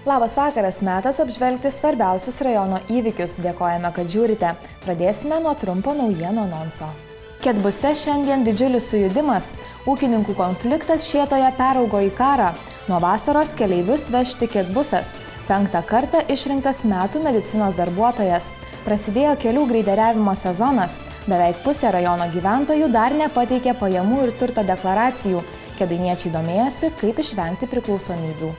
Labas vakaras, metas apžvelgti svarbiausius rajono įvykius. Dėkojame, kad žiūrite. Pradėsime nuo trumpo naujienų anonso. Kedbuse šiandien didžiulis sujudimas. Ūkininkų konfliktas Šėtoje peraugo į karą. Nuo vasaros keleivius vežti Kedbusas. 5. kartą išrinktas metų medicinos darbuotojas. Prasidėjo kelių greideriavimo sezonas. Beveik pusė rajono gyventojų dar nepateikė pajamų ir turto deklaracijų. Kėdainiečiai domėjosi, kaip išvengti priklausomybių.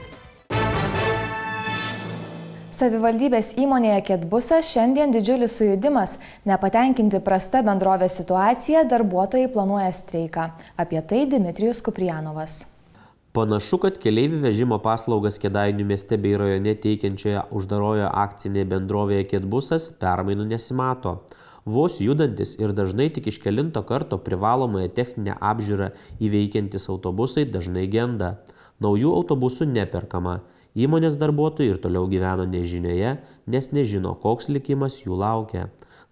Savivaldybės įmonėje Kedbusas šiandien didžiulis sujudimas. Nepatenkinti prasta bendrovės situacija, darbuotojai planuoja streiką. Apie tai Dmitrijus Kuprijanovas. Panašu, kad keleivių vežimo paslaugas Kėdainių mieste bei rajone teikiančioje uždarojo akcinėje bendrovėje Kedbusas permainų nesimato. Vos judantis ir dažnai tik iš kelinto karto privalomąją techninę apžiūrą įveikiantis autobusai dažnai genda. Naujų autobusų neperkama. Įmonės darbuotojai ir toliau gyveno nežinioje, nes nežino, koks likimas jų laukia.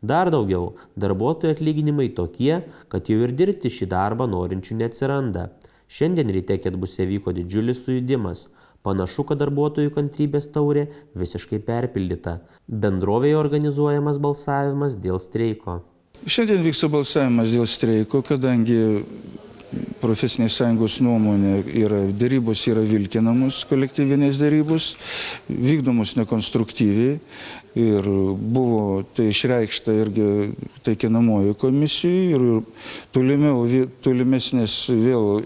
Dar daugiau, darbuotojų atlyginimai tokie, kad jau ir dirbti šį darbą norinčių neatsiranda. Šiandien ryte Kedbuse vyko didžiulis sujudimas. Panašu, kad darbuotojų kantrybės taurė visiškai perpildyta. Bendrovėje organizuojamas balsavimas dėl streiko. Šiandien vyksta balsavimas dėl streiko, kadangi profesinės sąjungos nuomonė dėrybos yra vilkinamos, kolektyvinės dėrybos, vykdomos nekonstruktyviai ir buvo tai išreikšta irgi taikinamojų komisijų ir tolimesnės vėl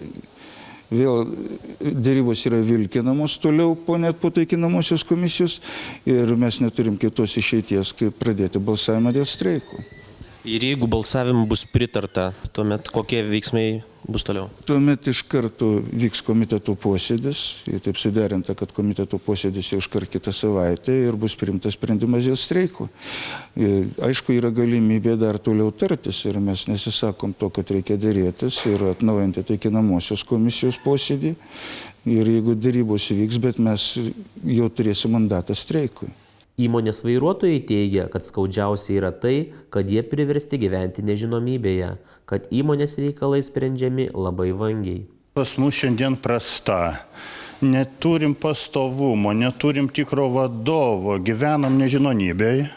dėrybos yra vilkinamos toliau po taikinamosios komisijos ir mes neturim kitos išeities, kaip pradėti balsavimą dėl streiko. Ir jeigu balsavimui bus pritarta, tuomet kokie veiksmai bus toliau? Tuomet iš karto vyks komiteto posėdis, taip suderinta, kad komiteto posėdis jau iškart kitą savaitę ir bus priimtas sprendimas dėl streiko. Aišku, yra galimybė dar toliau tartis ir mes nesisakom to, kad reikia dėrėtis ir atnaujinti taikinamosios komisijos posėdį. Ir jeigu dėrybos vyks, bet mes jau turėsim mandatą streikui. Įmonės vairuotojai teigia, kad skaudžiausia yra tai, kad jie priversti gyventi nežinomybėje, kad įmonės reikalai sprendžiami labai vangiai. Pas mus šiandien prasta. Neturim pastovumo, neturim tikro vadovo, gyvenam nežinomybėje.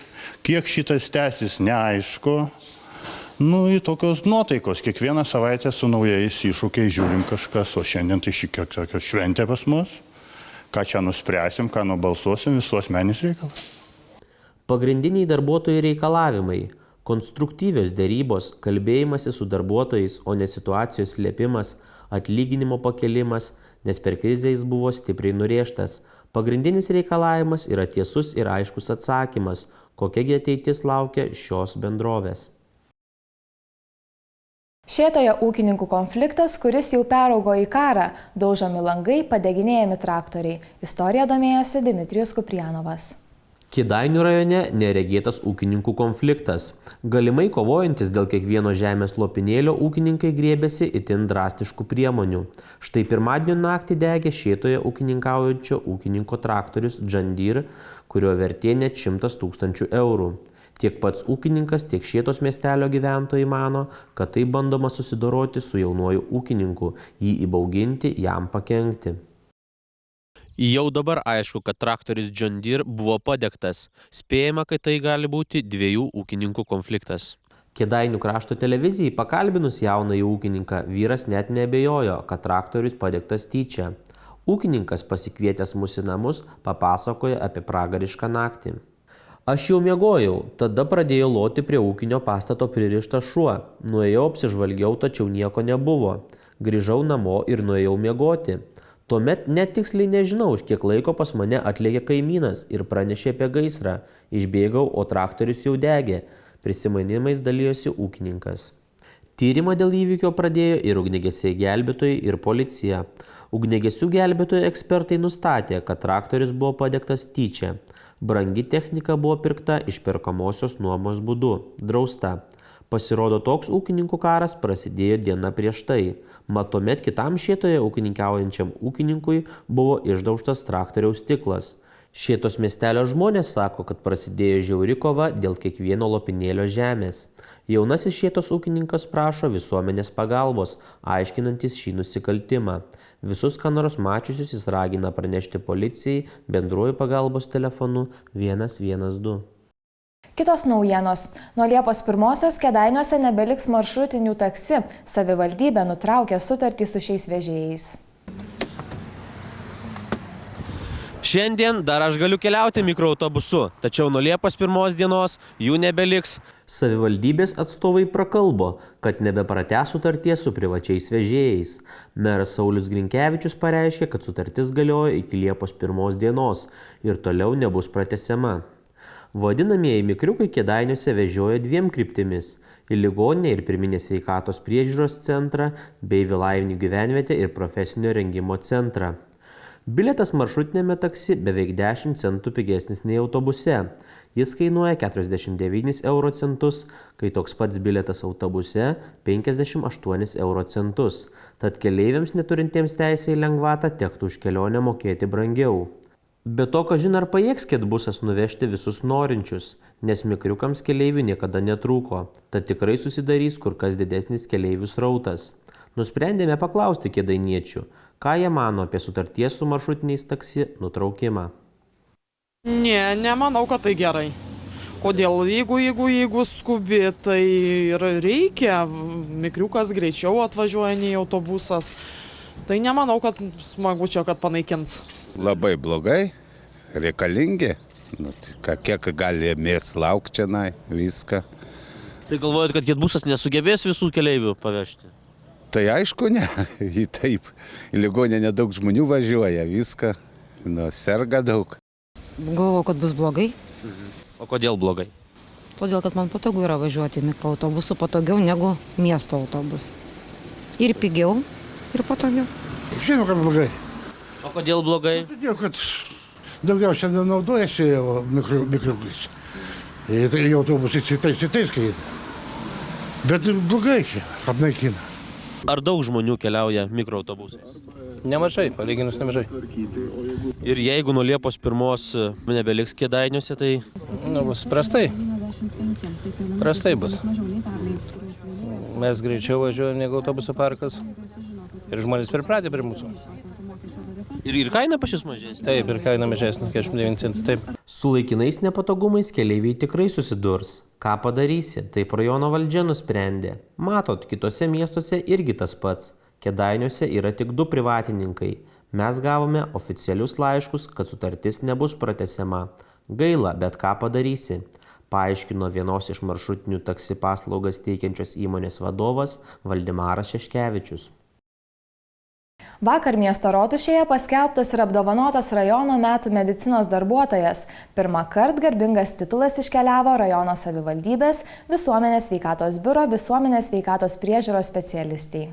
Kiek šitas tęsis, neaišku. Į tokios nuotaikos, kiekvieną savaitę su naujais iššūkiais žiūrim kažkas, o šiandien tai šiek tiek šventė pas mus. Ką čia nuspręsim, ką nubalsuosim, visuosmenis reikalas. Pagrindiniai darbuotojų reikalavimai – konstruktyvios dėrybos, kalbėjimasi su darbuotojais, o ne situacijos slėpimas, atlyginimo pakelimas, nes per krizę jis buvo stipriai nurėžtas. Pagrindinis reikalavimas yra tiesus ir aiškus atsakymas, kokiagi ateitis laukia šios bendrovės. Šėtoje ūkininkų konfliktas, kuris jau peraugo į karą, daužomi langai, padeginėjami traktoriai. Istorija domėjosi Dmitrijus Kuprijanovas. Kėdainių rajone neregėtas ūkininkų konfliktas. Galimai kovojantis dėl kiekvieno žemės lopinėlio ūkininkai griebėsi itin drastiškų priemonių. Štai pirmadienio naktį degė Šėtoje ūkininkaujančio ūkininko traktorius John Deere, kurio vertė net 100 000 eurų. Tiek pats ūkininkas, tiek Šėtos miestelio gyventojai mano, kad tai bandoma susidoroti su jaunuoju ūkininku, jį įbauginti, jam pakenkti. Jau dabar aišku, kad traktorius John Deere buvo padegtas. Spėjama, kad tai gali būti dviejų ūkininkų konfliktas. Kėdainių krašto televizijai pakalbinus jaunąjį ūkininką, vyras net neabejojo, kad traktorius padegtas tyčia. Ūkininkas pasikvietęs mus į namus papasakojo apie pragarišką naktį. Aš jau miegojau, tada pradėjo loti prie ūkinio pastato pririštas šuo. Nuėjau apsižvalgiau, tačiau nieko nebuvo. Grįžau namo ir nuėjau miegoti. Tuomet net tiksliai nežinau, už kiek laiko pas mane atlėkė kaimynas ir pranešė apie gaisrą. Išbėgau, o traktorius jau degė. Prisiminimais dalijosi ūkininkas. Tyrimą dėl įvykio pradėjo ir ugniagesiai gelbėtojai ir policija. Ugniagesių gelbėtojų ekspertai nustatė, kad traktorius buvo padegtas tyčia. Brangi technika buvo pirkta išperkamosios nuomos būdu, drausta. Pasirodo, toks ūkininkų karas prasidėjo diena prieš tai. Mat tuomet kitam Šėtoje ūkininkaujančiam ūkininkui buvo išdaužtas traktoriaus stiklas. Šėtos miestelio žmonės sako, kad prasidėjo žiauri kova dėl kiekvieno lopinėlio žemės. Jaunasis Šėtos ūkininkas prašo visuomenės pagalbos, aiškinantis šį nusikaltimą. Visus, ką nors mačiusius, jis ragina pranešti policijai bendruoju pagalbos telefonu 112. Kitos naujienos. Nuo Liepos 1 Kėdainiuose nebeliks maršrutinių taksi. Savivaldybė nutraukė sutartį su šiais vežėjais. Šiandien dar aš galiu keliauti mikroautobusu, tačiau nuo Liepos 1 dienos jų nebeliks. Savivaldybės atstovai prakalbo, kad nebepratęs sutarties su privačiais vežėjais. Meras Saulius Grinkevičius pareiškė, kad sutartis galioja iki Liepos 1 dienos ir toliau nebus pratęsiama. Vadinamieji mikriukai Kėdainiuose vežioja 2 kryptimis – į ligoninę ir pirminės sveikatos priežiūros centrą bei Vilainių gyvenvietę ir profesinio rengimo centrą. Bilietas maršrutinėme taksi beveik 10 centų pigesnis nei autobuse. Jis kainuoja 49 euro centus, kai toks pats bilietas autobuse 58 euro centus. Tad keleiviams neturintiems teisę į lengvatą tektų už kelionę mokėti brangiau. Be to, kažin ar pajėgs Ketbusas nuvežti visus norinčius, nes mikriukams keleivių niekada netrūko, tad tikrai susidarys kur kas didesnis keleivių srautas. Nusprendėme paklausti kėdainiečių, ką jie mano apie sutarties su maršrutiniais taksi nutraukimą. Nemanau, kad tai gerai. Kodėl? Jeigu skubi, tai ir reikia. Mikriukas greičiau atvažiuoja nei autobusas. Tai nemanau, kad smagu čia, kad panaikins. Labai blogai, reikalingi. Kiek galėmės laukti čia, viską. Tai galvojat, kad Ketbusas nesugebės visų keleivių pavežti? Tai aišku, ne. Taip, į ligoninę nedaug žmonių važiuoja, viską. Serga daug. Galvoju, kad bus blogai. O kodėl blogai? Todėl, kad man patogu yra važiuoti mikroautobusu, patogiau negu miesto autobusu. Ir pigiau, ir patogiau. Žinau, kad blogai. O kodėl blogai? Todėl, kad daugiausia naudojasi mikriukais. Tai autobusai šitais skrenda. Bet blogai čia apnaikina. Ar daug žmonių keliauja mikroautobusais? Nemažai, palyginus nemažai. Ir jeigu nuo Liepos 1 nebeliks Kėdainiuose, tai... Bus prastai. Prastai bus. Mes greičiau važiuojame negu autobusų parkas. Ir žmonės pripratę prie mūsų. Ir kaina pas jūs mažesnė? Taip, ir kaina mažesnė, 49 centų, taip. Su laikinais nepatogumais keleiviai tikrai susidurs. Ką padarysi? Taip rajono valdžia nusprendė. Matot, kitose miestuose irgi tas pats. Kėdainiuose yra tik 2 privatininkai. Mes gavome oficialius laiškus, kad sutartis nebus pratęsiama. Gaila, bet ką padarysi? Paaiškino vienos iš maršrutinių taksi paslaugas teikiančios įmonės vadovas Valdemaras Šeškevičius. Vakar miesto rotušėje paskelbtas ir apdovanotas rajono metų medicinos darbuotojas. Pirmą kartą garbingas titulas iškeliavo rajono savivaldybės Visuomenės sveikatos biuro visuomenės sveikatos priežiūros specialistei.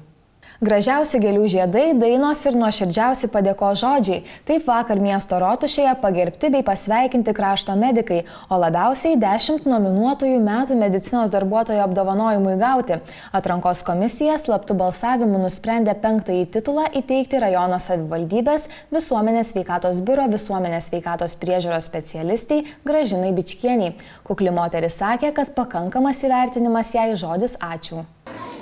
Gražiausi gėlių žiedai, dainos ir nuoširdžiausi padėkos žodžiai. Taip vakar miesto rotušėje pagerbti bei pasveikinti krašto medikai, o labiausiai 10 nominuotųjų metų medicinos darbuotojo apdovanojimui gauti. Atrankos komisija slaptu balsavimu nusprendė 5-ąjį titulą įteikti rajono savivaldybės Visuomenės sveikatos biuro visuomenės sveikatos priežiūros specialistei Gražinai Bičkienei. Kukli moteris sakė, kad pakankamas įvertinimas jai žodis ačiū.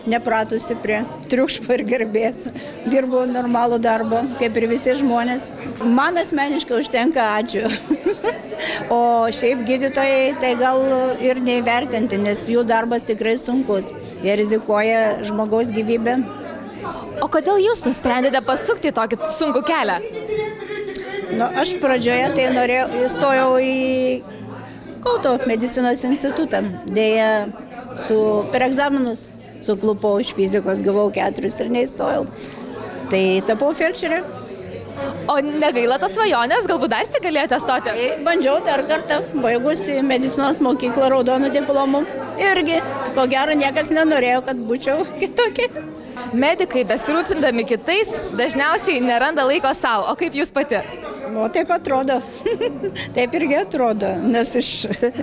Nepratusi prie triukšmo ir garbės. Dirbu normalų darbą, kaip ir visi žmonės. Man asmeniškai užtenka ačiū. O šiaip gydytojai tai gal ir neįvertinti, nes jų darbas tikrai sunkus. Jie rizikuoja žmogaus gyvybę. O kodėl jūs nusprendėte pasukti tokį sunkų kelią? Aš pradžioje tai įstojau į Kauno medicinos institutą. Deja, per egzaminus suklupau iš fizikos, gavau 4 ir neįstojau. Tai tapau felčerė. O negaila tos svajonės, galbūt dar galėjote stoti? Bandžiau dar kartą, baigusi medicinos mokyklą raudonų diplomų. Irgi, ko gero, niekas nenorėjo, kad būčiau kitokia. Medikai, besirūpindami kitais, dažniausiai neranda laiko savo. O kaip jūs pati? Taip atrodo. Taip irgi atrodo, nes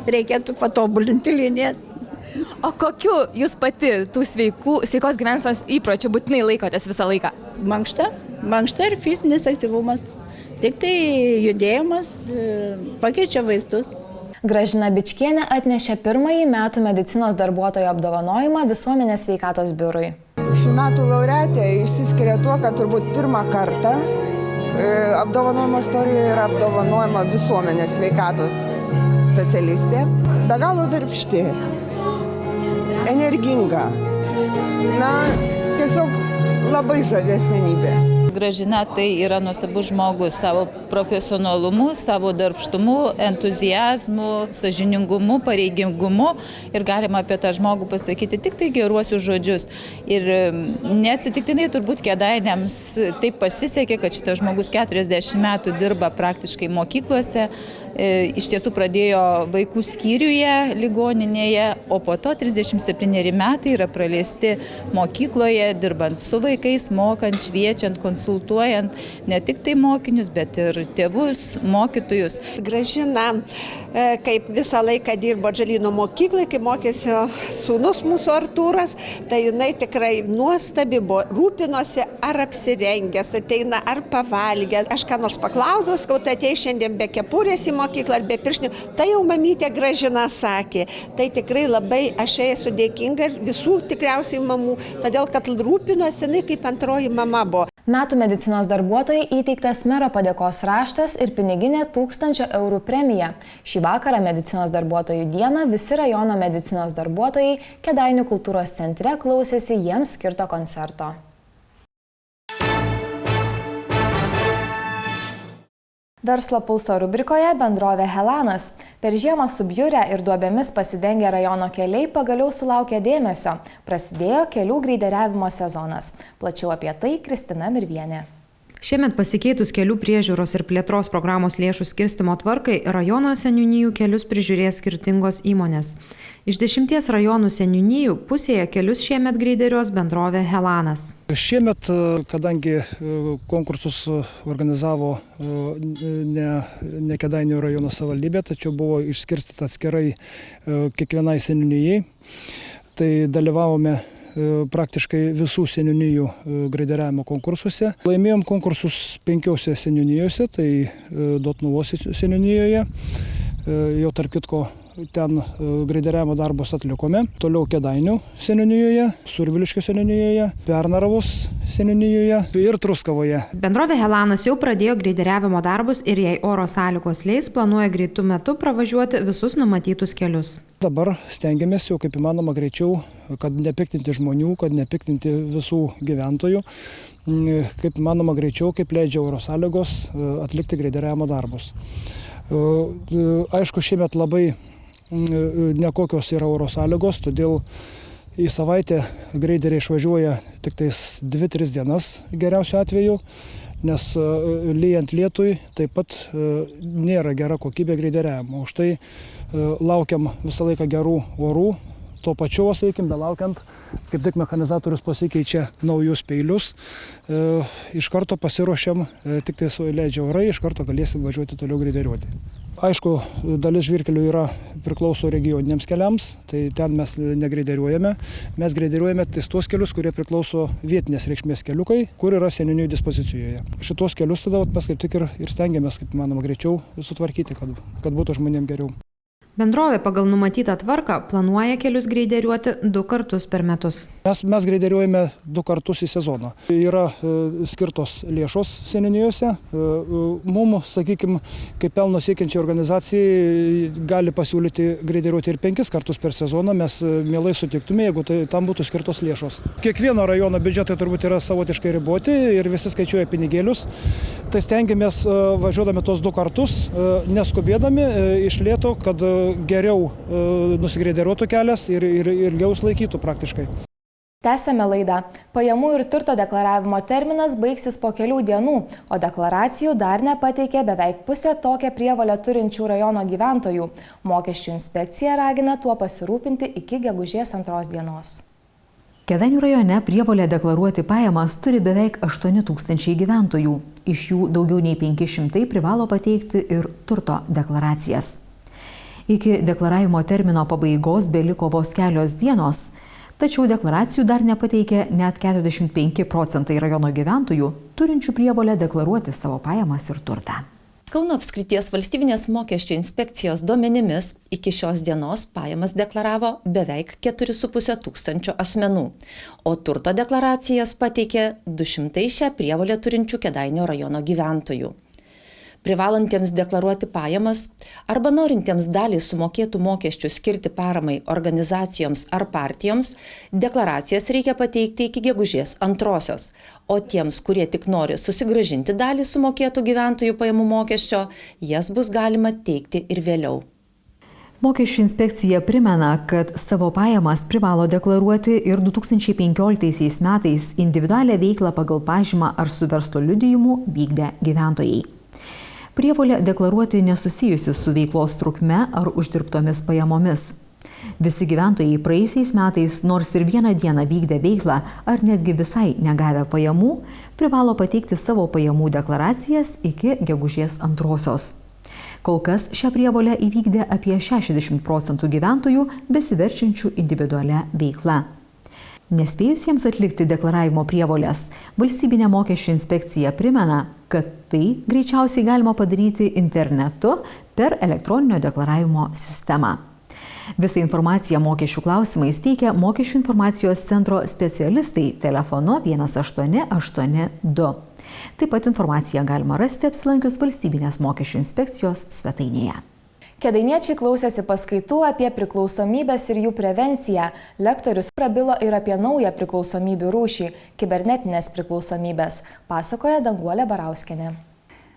reikėtų patobulinti linijas. O kokiu jūs pati tų sveikos gyvensenos įpročių būtinai laikotės visą laiką? Mankšta ir fizinis aktyvumas. Tik tai judėjimas pakeičia vaistus. Gražina Bičkienė atnešė pirmąjį metų medicinos darbuotojo apdovanojimą Visuomenės sveikatos biurui. Šių metų laureatė išsiskiria tuo, kad turbūt pirmą kartą apdovanojimo istorijoje yra apdovanojama visuomenės sveikatos specialistė. Be galo darbšti, energinga, tiesiog labai žavi asmenybė. Gražina tai yra nuostabus žmogus savo profesionalumu, savo darbštumu, entuziazmu, sąžiningumu, pareigingumu ir galima apie tą žmogų pasakyti tik tai geruosius žodžius. Ir neatsitiktinai turbūt Kėdainiams taip pasisekė, kad šitas žmogus 40 metų dirba praktiškai mokyklose, iš tiesų pradėjo vaikų skyriuje ligoninėje, o po to 37 metai yra praleisti mokykloje, dirbant su vaikais, mokant, šviečiant, konsultuojant ne tik tai mokinius, bet ir tėvus, mokytojus. Gražina, kaip visą laiką dirbo Atžalyno mokyklai, kai mokėsi sūnus mūsų Artūras, tai jinai tikrai nuostabi buvo, rūpinosi ar apsirengęs, ateina ar pavalgę. Aš ką nors paklausau, kad atei šiandien be kepurės į mokyklą ar be pirštinių, tai jau mamytė Gražina sakė. Tai tikrai labai aš esu dėkinga visų tikriausiai mamų, todėl kad rūpinosi jinai kaip antroji mama buvo. Metų medicinos darbuotojai įteiktas mero padėkos raštas ir piniginė 1000 eurų premija. Šį vakarą medicinos darbuotojų dieną visi rajono medicinos darbuotojai Kėdainių kultūros centre klausėsi jiems skirto koncerto. Verslo pulso rubrikoje bendrovė Helanas. Per žiemą subjurę ir duobėmis pasidengę rajono keliai pagaliau sulaukė dėmesio. Prasidėjo kelių greideriavimo sezonas. Plačiau apie tai Kristina Mirvienė. Šiemet pasikeitus kelių priežiūros ir plėtros programos lėšų skirstymo tvarkai, rajono seniūnijų kelius prižiūrės skirtingos įmonės. Iš 10 rajonų seniūnijų pusėje kelius šiemet greideriuos bendrovė Helanas. Šiemet, kadangi konkursus organizavo ne Kėdainių rajono savivaldybė, tačiau buvo išskirstyta atskirai kiekvienai seniūnijai, tai dalyvavome praktiškai visų seniūnijų greideriavimo konkursuose. Laimėjom konkursus 5 seniūnijose, tai Dotnuvos seniūnijoje, jau tarp kitko ten greideriavimo darbus atlikome. Toliau Kėdainių seniūnijoje, Surviliškio seniūnijoje, Pernaravos seniūnijoje ir Truskavoje. Bendrovė Helanas jau pradėjo greideriavimo darbus ir jei oro sąlygos leis, planuoja greitų metų pravažiuoti visus numatytus kelius. Dabar stengiamės jau kaip įmanoma greičiau, kad nepiktinti žmonių, kad nepiktinti visų gyventojų, kaip įmanoma greičiau, kaip leidžia oro sąlygos, atlikti greideriavimo darbus. Aišku, šiemet labai nekokios yra oro sąlygos, todėl į savaitę greideriai išvažiuoja tik tais 2-3 dienas geriausiu atveju, nes lyjant lietui taip pat nėra gera kokybė greideriavimo. Už tai laukiam visą laiką gerų orų. Tuo pačiu, sakykim, belaukiant, kaip tik mechanizatorius pasikeičia naujus peilius, iš karto pasiruošiam, tik tai leidžia orai, iš karto galėsim važiuoti toliau greideriuoti. Aišku, dalis žvyrkelių priklauso regioniniams keliams, tai ten mes negreideriuojame. Mes greideriuojame tuos kelius, kurie priklauso vietinės reikšmės keliukai, kur yra seniūnijų dispozicijoje. Šitos kelius tada mes kaip tik ir stengiamės, kaip manoma, greičiau sutvarkyti, kad būtų žmonėms geriau. Bendrovė pagal numatytą tvarką planuoja kelius greideriuoti 2 kartus per metus. Mes greideriuojame 2 kartus į sezoną. Yra skirtos lėšos seniūnijose. Mums, sakykime, kaip pelno siekiančiai organizacijai gali pasiūlyti greideriuoti ir 5 kartus per sezoną. Mes mielai sutiktume, jeigu tam būtų skirtos lėšos. Kiekvieno rajono biudžetai turbūt yra savotiškai riboti ir visi skaičiuoja pinigėlius. Tai stengiamės važiuodami tos 2 kartus, neskubėdami iš lėto, kad geriau nusigreideriuotų kelias ir ilgiau laikytų praktiškai. Tęsėme laidą. Pajamų ir turto deklaravimo terminas baigsis po kelių dienų, o deklaracijų dar nepateikė beveik pusė tokią prievolę turinčių rajono gyventojų. Mokesčių inspekcija ragina tuo pasirūpinti iki gegužės 2 dienos. Kėdainių rajone prievolę deklaruoti pajamas turi beveik 8000 gyventojų. Iš jų daugiau nei 500 privalo pateikti ir turto deklaracijas. Iki deklaravimo termino pabaigos beliko vos kelios dienos, Tačiau deklaracijų dar nepateikė net 45 procentai rajono gyventojų, turinčių prievolę deklaruoti savo pajamas ir turtą. Kauno apskrities valstybinės mokesčių inspekcijos duomenimis iki šios dienos pajamas deklaravo beveik 4,5 tūkstančio asmenų, o turto deklaracijas pateikė 200 šią prievolę turinčių Kėdainių rajono gyventojų. Privalantiems deklaruoti pajamas arba norintiems dalį sumokėtų mokesčių skirti paramai organizacijoms ar partijoms, deklaracijas reikia pateikti iki gegužės 2, o tiems, kurie tik nori susigrąžinti dalį sumokėtų gyventojų pajamų mokesčio, jas bus galima teikti ir vėliau. Mokesčių inspekcija primena, kad savo pajamas privalo deklaruoti ir 2015 metais individualią veiklą pagal pažymą ar su verslo liudijimu vykdę gyventojai. Prievolė deklaruoti nesusijusi su veiklos trukme ar uždirbtomis pajamomis. Visi gyventojai praėjusiais metais, nors ir vieną dieną vykdę veiklą ar netgi visai negavę pajamų, privalo pateikti savo pajamų deklaracijas iki gegužės 2. Kol kas šią prievolę įvykdė apie 60 procentų gyventojų besiverčiančių individualią veiklą. Nespėjusiems atlikti deklaravimo prievolės, valstybinė mokesčių inspekcija primena, kad tai greičiausiai galima padaryti internetu per elektroninio deklaravimo sistemą. Visą informaciją mokesčių klausimais teikia Mokesčių informacijos centro specialistai telefonu 1882. Taip pat informaciją galima rasti apsilankius valstybinės mokesčių inspekcijos svetainėje. Kėdainiečiai klausėsi paskaitų apie priklausomybės ir jų prevenciją. Lektorius prabilo ir apie naują priklausomybių rūšį – kibernetinės priklausomybės, pasakoja Danguolė Barauskienė.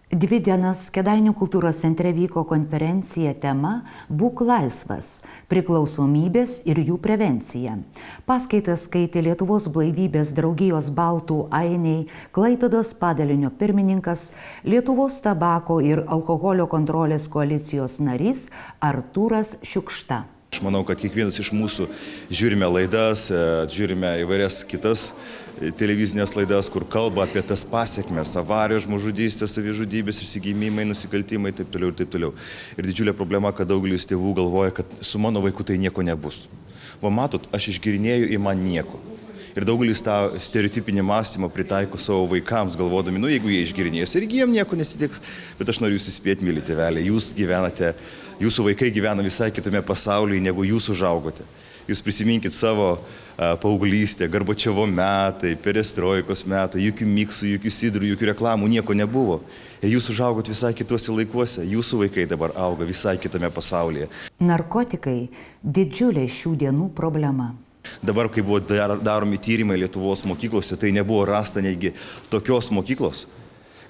2 dienas Kėdainių kultūros centre vyko konferencija tema Būk laisvas – priklausomybės ir jų prevencija. Paskaitas skaitė Lietuvos blaivybės draugijos Baltų ainiai, Klaipėdos padalinio pirmininkas, Lietuvos tabako ir alkoholio kontrolės koalicijos narys Artūras Šiukšta. Aš manau, kad kiekvienas iš mūsų žiūrime laidas, žiūrime įvairias kitas televizinės laidas, kur kalba apie tas pasiekmes, avarijos, žmogžudystės, savižudybės, išsigimimai, nusikaltimai, taip toliau ir taip toliau. Ir didžiulė problema, kad daugelis tėvų galvoja, kad su mano vaiku tai nieko nebus. Va matot, aš išgirinėju į man nieko. Ir daugelis tą stereotipinį mąstymą pritaiko savo vaikams, galvodami, jeigu jie išgirinės, irgi jiem nieko nesitiks. Bet aš noriu jūs įspėti, myli tėveliai, jūsų vaikai gyvena visai kitame pasaulyje, negu jūs užaugote. Jūs prisiminkit savo paauglystę, Gorbačiovo metai, perestroikos metai, jokių miksų, jokių sidrų, jokių reklamų, nieko nebuvo. Ir jūs užaugot visai kituose laikuose, jūsų vaikai dabar auga visai kitame pasaulyje. Narkotikai – didžiulė šių dienų problema. Dabar, kai buvo daromi tyrimai Lietuvos mokyklose, tai nebuvo rasta netgi tokios mokyklos.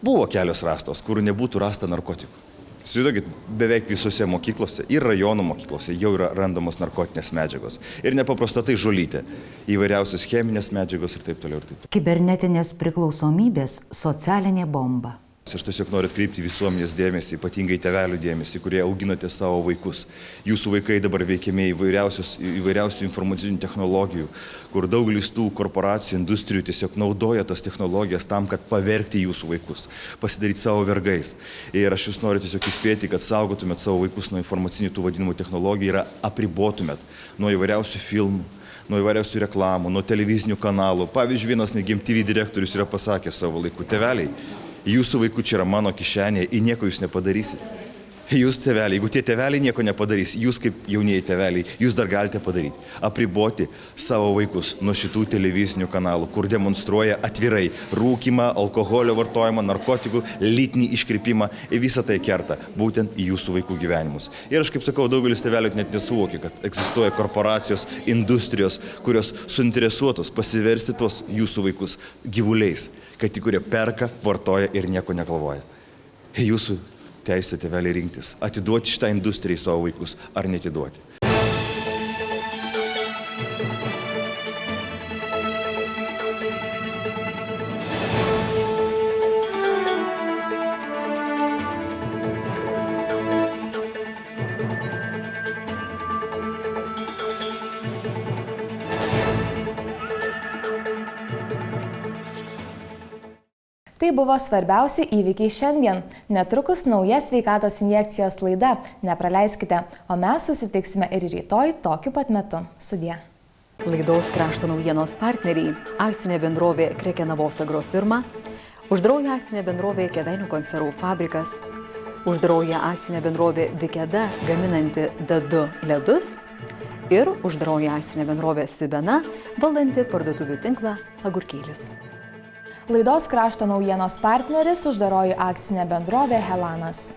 Buvo kelios rastos, kur nebūtų rasta narkotikų. Įsivaizduokit, beveik visose mokyklose ir rajono mokyklose jau yra randamos narkotinės medžiagos. Ir nepaprasta tai žolytė, įvairiausios cheminės medžiagos ir taip toliau. Kibernetinės priklausomybės socialinė bomba. Aš tiesiog noriu atkreipti visuomenės dėmesį, ypatingai tėvelių dėmesį, kurie auginate savo vaikus. Jūsų vaikai dabar veikiami įvairiausių informacinių technologijų, kur daugelis tų korporacijų, industrijų tiesiog naudoja tas technologijas tam, kad pavergti jūsų vaikus, pasidaryti savo vergais. Ir aš jūs noriu tiesiog įspėti, kad saugotumėt savo vaikus nuo informacinių tų vadinamų technologijų ir apribotumėt nuo įvairiausių filmų, nuo įvairiausių reklamų, nuo televizinių kanalų. Pavyzdžiui, vienas MTV direktorius yra pasakęs savo laiku: tėveliai, jūsų vaikų čia yra mano kišenėje, į nieko jūs nepadarysit. Jūs tėveliai, jeigu tie tėveliai nieko nepadarys, jūs kaip jaunieji tėveliai, jūs dar galite padaryti. Apriboti savo vaikus nuo šitų televizinių kanalų, kur demonstruoja atvirai rūkymą, alkoholio vartojimą, narkotikų, lytinį iškrypimą, ir visą tai kerta būtent į jūsų vaikų gyvenimus. Ir aš kaip sakau, daugelis tėvelių net nesuvokia, kad egzistuoja korporacijos, industrijos, kurios suinteresuotos pasiversti tuos jūsų vaikus gyvuliais, kad tie, kurie perka, vartoja ir nieko negalvoja. Ir jūsų teisė tėveliai rinktis, atiduoti šitą industrijai savo vaikus ar netiduoti. Tai buvo svarbiausi įvykiai šiandien. Netrukus nauja sveikatos injekcijos laida. Nepraleiskite, o mes susitiksime ir rytoj tokiu pat metu. Sudie. Laidos krašto naujienos partneriai – akcinė bendrovė Krekenavos agrofirma, uždrauja akcinė bendrovė Kėdainių konservų fabrikas, uždrauja akcinė bendrovė Vikeda gaminanti D2 ledus ir uždrauja akcinė bendrovė Sibena valdanti parduotuvių tinklą Agurkėlis. Laidos krašto naujienos partneris uždaroji akcinė bendrovė Helanas.